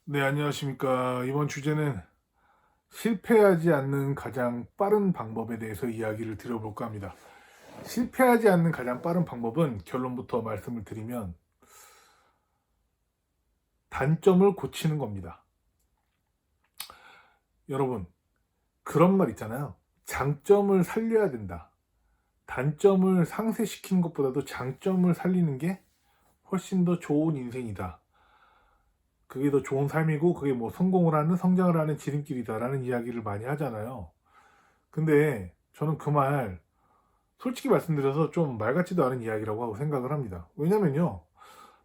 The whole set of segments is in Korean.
네, 안녕하십니까. 이번 주제는 실패하지 않는 가장 빠른 방법에 대해서 이야기를 드려볼까 합니다. 실패하지 않는 가장 빠른 방법은 결론부터 말씀을 드리면 단점을 고치는 겁니다. 여러분, 그런 말 있잖아요. 장점을 살려야 된다. 단점을 상쇄시키는 것보다도 장점을 살리는 게 훨씬 더 좋은 인생이다. 그게 더 좋은 삶이고 그게 뭐 성공을 하는 성장을 하는 지름길이다라는 이야기를 많이 하잖아요. 근데 저는 그 말 솔직히 말씀드려서 좀 말 같지도 않은 이야기라고 하고 생각을 합니다. 왜냐면요.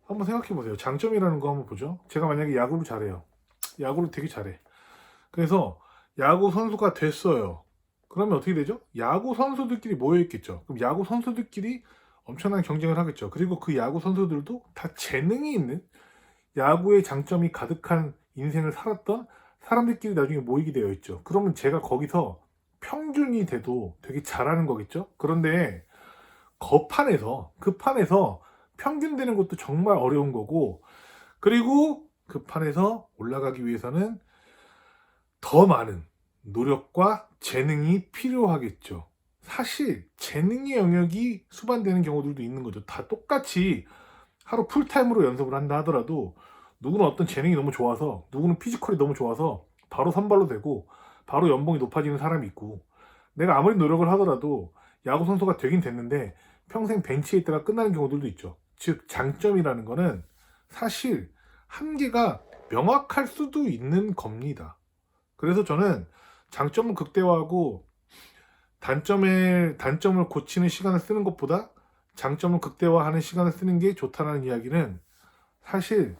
한번 생각해 보세요. 장점이라는 거 한번 보죠. 제가 만약에 야구를 잘해요. 야구를 되게 잘해. 그래서 야구 선수가 됐어요. 그러면 어떻게 되죠? 야구 선수들끼리 모여 있겠죠. 그럼 야구 선수들끼리 엄청난 경쟁을 하겠죠. 그리고 그 야구 선수들도 다 재능이 있는 야구의 장점이 가득한 인생을 살았던 사람들끼리 나중에 모이게 되어 있죠. 그러면 제가 거기서 평균이 돼도 되게 잘하는 거겠죠? 그런데 그 판에서 평균 되는 것도 정말 어려운 거고, 그리고 그 판에서 올라가기 위해서는 더 많은 노력과 재능이 필요하겠죠. 사실 재능의 영역이 수반되는 경우들도 있는 거죠. 다 똑같이 하루 풀타임으로 연습을 한다 하더라도 누구는 어떤 재능이 너무 좋아서, 누구는 피지컬이 너무 좋아서 바로 선발로 되고 바로 연봉이 높아지는 사람이 있고, 내가 아무리 노력을 하더라도 야구 선수가 되긴 됐는데 평생 벤치에 있다가 끝나는 경우들도 있죠. 즉 장점이라는 거는 사실 한계가 명확할 수도 있는 겁니다. 그래서 저는 장점을 극대화하고 단점을 고치는 시간을 쓰는 것보다 장점을 극대화하는 시간을 쓰는 게 좋다는 이야기는 사실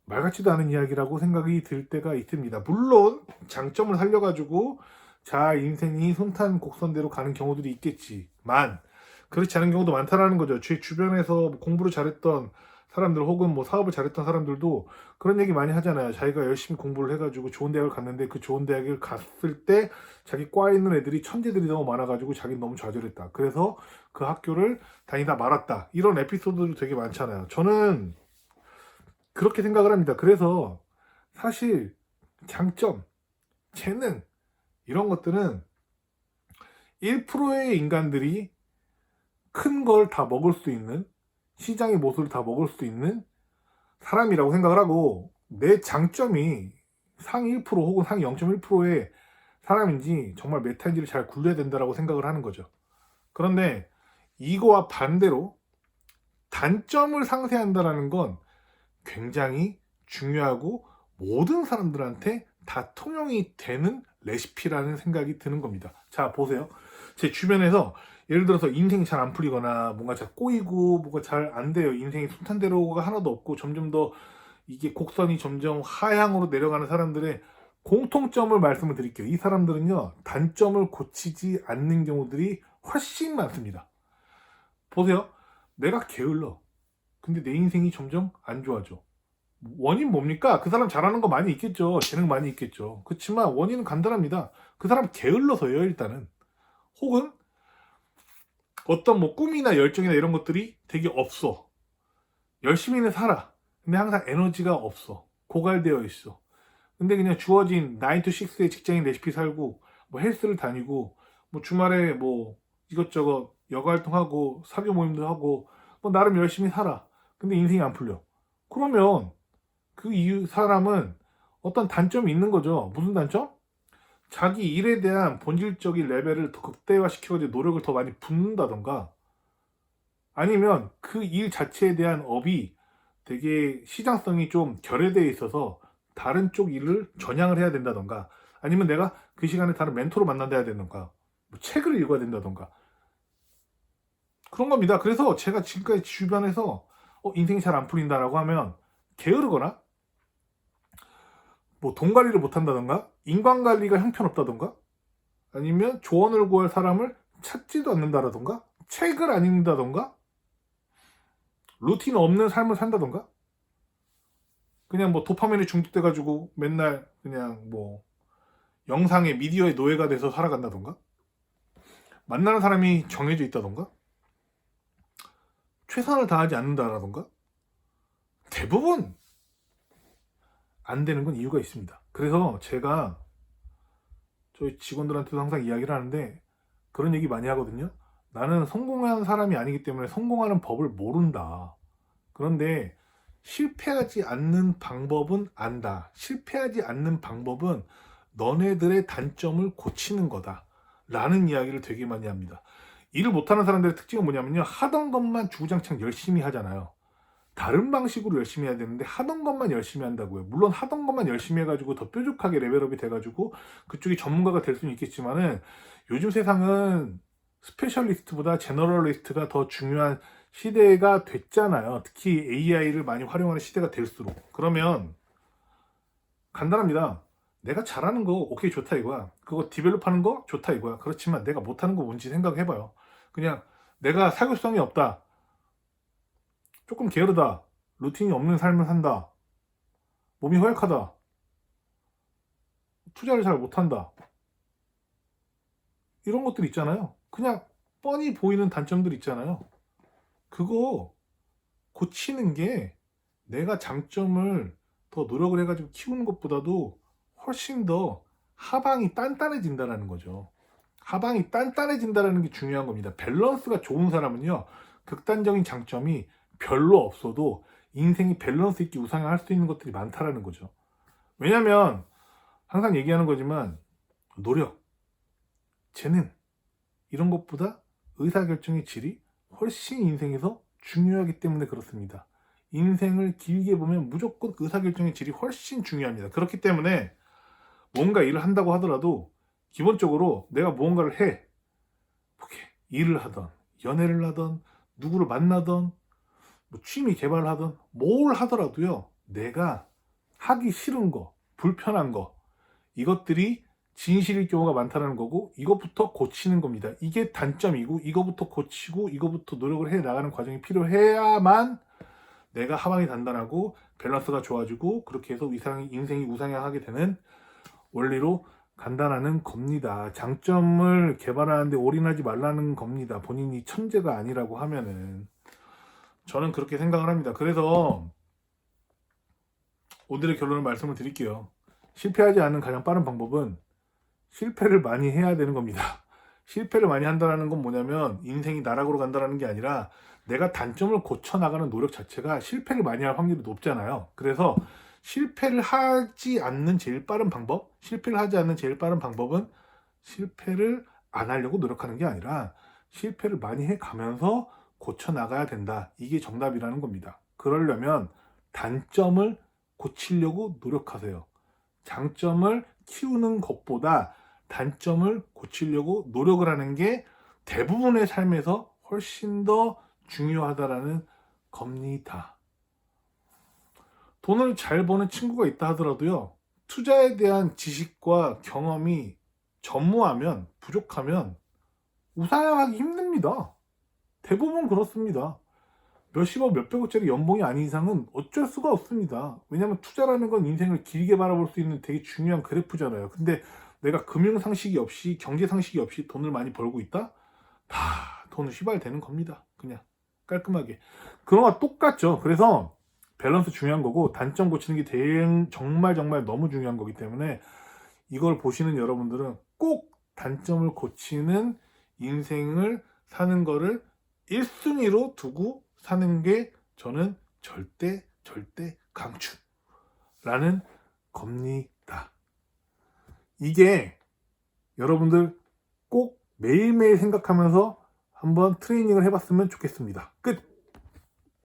말 같지도 않은 이야기라고 생각이 들 때가 있습니다. 물론 장점을 살려가지고 자 인생이 손탄곡선대로 가는 경우들이 있겠지만 그렇지 않은 경우도 많다라는 거죠. 제 주변에서 뭐 공부를 잘했던 사람들 혹은 뭐 사업을 잘했던 사람들도 그런 얘기 많이 하잖아요. 자기가 열심히 공부를 해가지고 좋은 대학을 갔는데 그 좋은 대학을 갔을 때 자기 과에 있는 애들이 천재들이 너무 많아가지고 자기는 너무 좌절했다. 그래서 그 학교를 다니다 말았다. 이런 에피소드도 되게 많잖아요. 저는 그렇게 생각을 합니다. 그래서 사실 장점, 재능 이런 것들은 1%의 인간들이 큰 걸 다 먹을 수 있는, 시장의 모습을 다 먹을 수 있는 사람이라고 생각을 하고, 내 장점이 상위 1% 혹은 상위 0.1%의 사람인지 정말 메타인지를 잘 굴려야 된다고 생각을 하는 거죠. 그런데 이거와 반대로 단점을 상쇄한다는 건 굉장히 중요하고 모든 사람들한테 다 통용이 되는 레시피라는 생각이 드는 겁니다. 자, 보세요. 제 주변에서 예를 들어서 인생이 잘 안 풀리거나 뭔가 잘 꼬이고 뭐가 잘 안 돼요. 인생이 순탄대로가 하나도 없고 점점 더 이게 곡선이 점점 하향으로 내려가는 사람들의 공통점을 말씀을 드릴게요. 이 사람들은요, 단점을 고치지 않는 경우들이 훨씬 많습니다. 보세요. 내가 게을러. 근데 내 인생이 점점 안 좋아져. 원인 뭡니까? 그 사람 잘하는 거 많이 있겠죠. 재능 많이 있겠죠. 그렇지만 원인은 간단합니다. 그 사람 게을러서요, 일단은. 혹은 어떤 뭐 꿈이나 열정이나 이런 것들이 되게 없어. 열심히는 살아. 근데 항상 에너지가 없어. 고갈되어 있어. 근데 그냥 주어진 9 to 6의 직장인 레시피 살고, 뭐 헬스를 다니고, 뭐 주말에 뭐 이것저것 여가 활동하고, 사교 모임도 하고, 뭐 나름 열심히 살아. 근데 인생이 안 풀려. 그러면 그 이유 사람은 어떤 단점이 있는 거죠. 무슨 단점? 자기 일에 대한 본질적인 레벨을 더 극대화시켜가지고 노력을 더 많이 붓는다던가, 아니면 그 일 자체에 대한 업이 되게 시장성이 좀 결여되어 있어서 다른 쪽 일을 전향을 해야 된다던가, 아니면 내가 그 시간에 다른 멘토를 만난다 해야 된다던가, 뭐 책을 읽어야 된다던가, 그런 겁니다. 그래서 제가 지금까지 주변에서 인생이 잘 안 풀린다라고 하면 게으르거나 뭐 돈 관리를 못 한다던가 인간 관리가 형편없다던가 아니면 조언을 구할 사람을 찾지도 않는다라던가 책을 안 읽는다던가 루틴 없는 삶을 산다던가 그냥 뭐 도파민에 중독돼 가지고 맨날 그냥 뭐 영상의 미디어의 노예가 돼서 살아간다던가 만나는 사람이 정해져 있다던가 최선을 다하지 않는다라던가 대부분 안 되는 건 이유가 있습니다. 그래서 제가 저희 직원들한테도 항상 이야기를 하는데 그런 얘기 많이 하거든요. 나는 성공한 사람이 아니기 때문에 성공하는 법을 모른다. 그런데 실패하지 않는 방법은 안다. 실패하지 않는 방법은 너네들의 단점을 고치는 거다. 라는 이야기를 되게 많이 합니다. 일을 못하는 사람들의 특징은 뭐냐면요. 하던 것만 주구장창 열심히 하잖아요. 다른 방식으로 열심히 해야 되는데 하던 것만 열심히 한다고요. 물론 하던 것만 열심히 해가지고 더 뾰족하게 레벨업이 돼가지고 그쪽이 전문가가 될 수는 있겠지만은 요즘 세상은 스페셜리스트보다 제너럴리스트가 더 중요한 시대가 됐잖아요. 특히 AI를 많이 활용하는 시대가 될수록. 그러면 간단합니다. 내가 잘하는 거 오케이 좋다 이거야. 그거 디벨롭하는 거 좋다 이거야. 그렇지만 내가 못하는 거 뭔지 생각해봐요. 그냥 내가 사교성이 없다. 조금 게으르다. 루틴이 없는 삶을 산다. 몸이 허약하다. 투자를 잘 못한다. 이런 것들 있잖아요. 그냥 뻔히 보이는 단점들 있잖아요. 그거 고치는 게 내가 장점을 더 노력을 해가지고 키우는 것보다도 훨씬 더 하방이 단단해진다는 거죠. 하방이 단단해진다는 게 중요한 겁니다. 밸런스가 좋은 사람은요. 극단적인 장점이 별로 없어도 인생이 밸런스 있게 우상향할 수 있는 것들이 많다라는 거죠. 왜냐면 항상 얘기하는 거지만 노력, 재능 이런 것보다 의사결정의 질이 훨씬 인생에서 중요하기 때문에 그렇습니다. 인생을 길게 보면 무조건 의사결정의 질이 훨씬 중요합니다. 그렇기 때문에 뭔가 일을 한다고 하더라도 기본적으로 내가 무언가를 해. 일을 하던, 연애를 하던, 누구를 만나던, 뭐 취미 개발을 하던, 뭘 하더라도요. 내가 하기 싫은 거, 불편한 거, 이것들이 진실일 경우가 많다는 거고 이것부터 고치는 겁니다. 이게 단점이고 이거부터 고치고 이거부터 노력을 해 나가는 과정이 필요해야만 내가 하방이 단단하고 밸런스가 좋아지고 그렇게 해서 인생이 우상향하게 되는 원리로 간단하는 겁니다. 장점을 개발하는데 올인하지 말라는 겁니다. 본인이 천재가 아니라고 하면은 저는 그렇게 생각을 합니다. 그래서 오늘의 결론을 말씀을 드릴게요. 실패하지 않는 가장 빠른 방법은 실패를 많이 해야 되는 겁니다. 실패를 많이 한다는 건 뭐냐면 인생이 나락으로 간다는 게 아니라 내가 단점을 고쳐나가는 노력 자체가 실패를 많이 할 확률이 높잖아요. 그래서 실패를 하지 않는 제일 빠른 방법, 실패를 하지 않는 제일 빠른 방법은 실패를 안 하려고 노력하는 게 아니라 실패를 많이 해가면서 고쳐나가야 된다. 이게 정답이라는 겁니다. 그러려면 단점을 고치려고 노력하세요. 장점을 키우는 것보다 단점을 고치려고 노력을 하는 게 대부분의 삶에서 훨씬 더 중요하다라는 겁니다. 돈을 잘 버는 친구가 있다 하더라도요. 투자에 대한 지식과 경험이 전무하면, 부족하면 우상향하기 힘듭니다. 대부분 그렇습니다. 몇십억, 몇백억짜리 연봉이 아닌 이상은 어쩔 수가 없습니다. 왜냐하면 투자라는 건 인생을 길게 바라볼 수 있는 되게 중요한 그래프잖아요. 근데 내가 금융상식이 없이, 경제상식이 없이 돈을 많이 벌고 있다? 다 돈은 휘발되는 겁니다. 그냥 깔끔하게. 그런 거와 똑같죠. 그래서 밸런스 중요한 거고 단점 고치는 게 정말 너무 중요한 거기 때문에 이걸 보시는 여러분들은 꼭 단점을 고치는 인생을 사는 거를 1순위로 두고 사는 게 저는 절대 강추라는 겁니다. 이게 여러분들 꼭 매일매일 생각하면서 한번 트레이닝을 해봤으면 좋겠습니다. 끝!